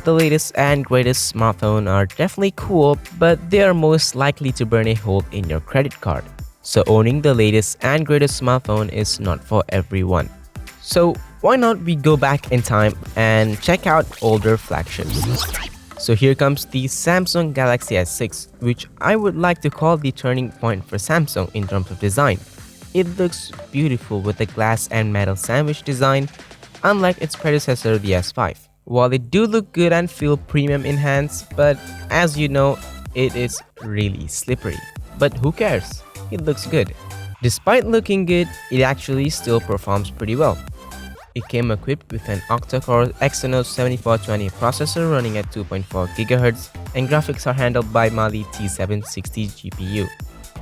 The latest and greatest smartphone are definitely cool, but they are most likely to burn a hole in your credit card. So owning the latest and greatest smartphone is not for everyone. So why not we go back in time and check out older flagships. So here comes the Samsung Galaxy S6, which I would like to call the turning point for Samsung in terms of design. It looks beautiful with the glass and metal sandwich design, unlike its predecessor the S5. While it do look good and feel premium in hands, but as you know, it is really slippery. But who cares? It looks good. Despite looking good, it actually still performs pretty well. It came equipped with an octa-core Exynos 7420 processor running at 2.4 GHz, and graphics are handled by Mali T760 GPU.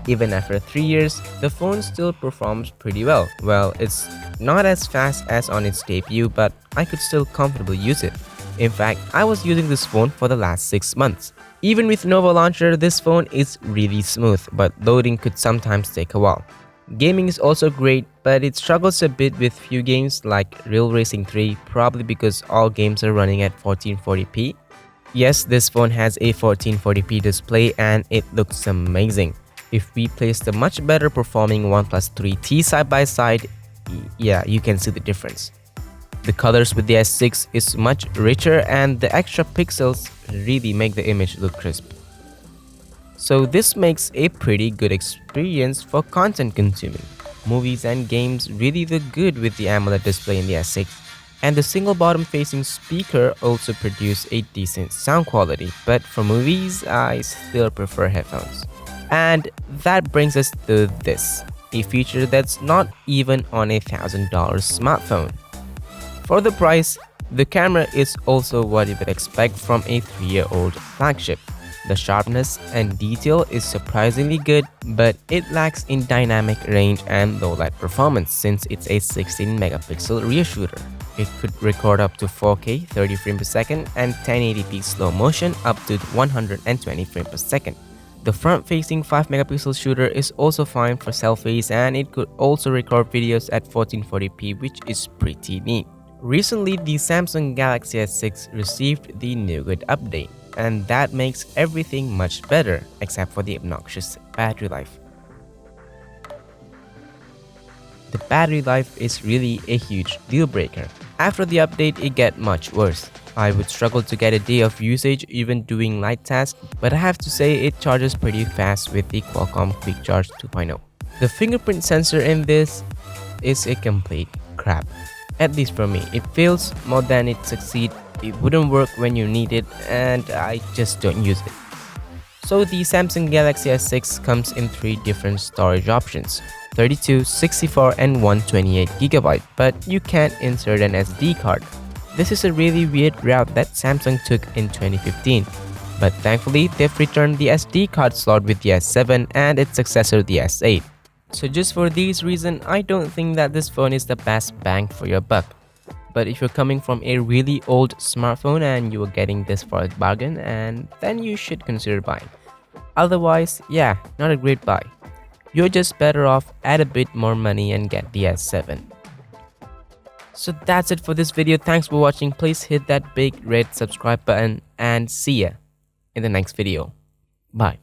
Even after 3 years, the phone still performs pretty well. Well, it's not as fast as on its debut, but I could still comfortably use it. In fact, I was using this phone for the last 6 months. Even with Nova Launcher, this phone is really smooth, but loading could sometimes take a while. Gaming is also great, but it struggles a bit with few games like Real Racing 3, probably because all games are running at 1440p. Yes, this phone has a 1440p display and it looks amazing. If we place the much better performing OnePlus 3T side by side, yeah, you can see the difference. The colors with the S6 is much richer and the extra pixels really make the image look crisp. So this makes a pretty good experience for content consuming. Movies and games really look good with the AMOLED display in the S6, and the single bottom facing speaker also produce a decent sound quality, but for movies I still prefer headphones. And that brings us to this, a feature that's not even on a $1,000 smartphone. For the price, the camera is also what you would expect from a 3-year-old flagship. The sharpness and detail is surprisingly good, but it lacks in dynamic range and low light performance since it's a 16 megapixel rear shooter. It could record up to 4K 30 frames per second and 1080p slow motion up to 120 frames per second. The front-facing 5 megapixel shooter is also fine for selfies, and it could also record videos at 1440p, which is pretty neat. Recently, the Samsung Galaxy S6 received the Nougat update, and that makes everything much better except for the obnoxious battery life. The battery life is really a huge deal breaker. After the update, it gets much worse. I would struggle to get a day of usage even doing light tasks, but I have to say it charges pretty fast with the Qualcomm Quick Charge 2.0. The fingerprint sensor in this is a complete crap. At least for me, it fails more than it succeeds. It wouldn't work when you need it, and I just don't use it. So the Samsung Galaxy S6 comes in 3 different storage options: 32, 64 and 128GB, but you can't insert an SD card. This is a really weird route that Samsung took in 2015, but thankfully they've returned the SD card slot with the S7 and its successor the S8. So just for these reasons, I don't think that this phone is the best bang for your buck. But if you're coming from a really old smartphone and you are getting this for a bargain, and then you should consider buying. Otherwise, yeah, not a great buy. You're just better off add a bit more money and get the S7. So that's it for this video. Thanks for watching. Please hit that big red subscribe button and see ya in the next video. Bye.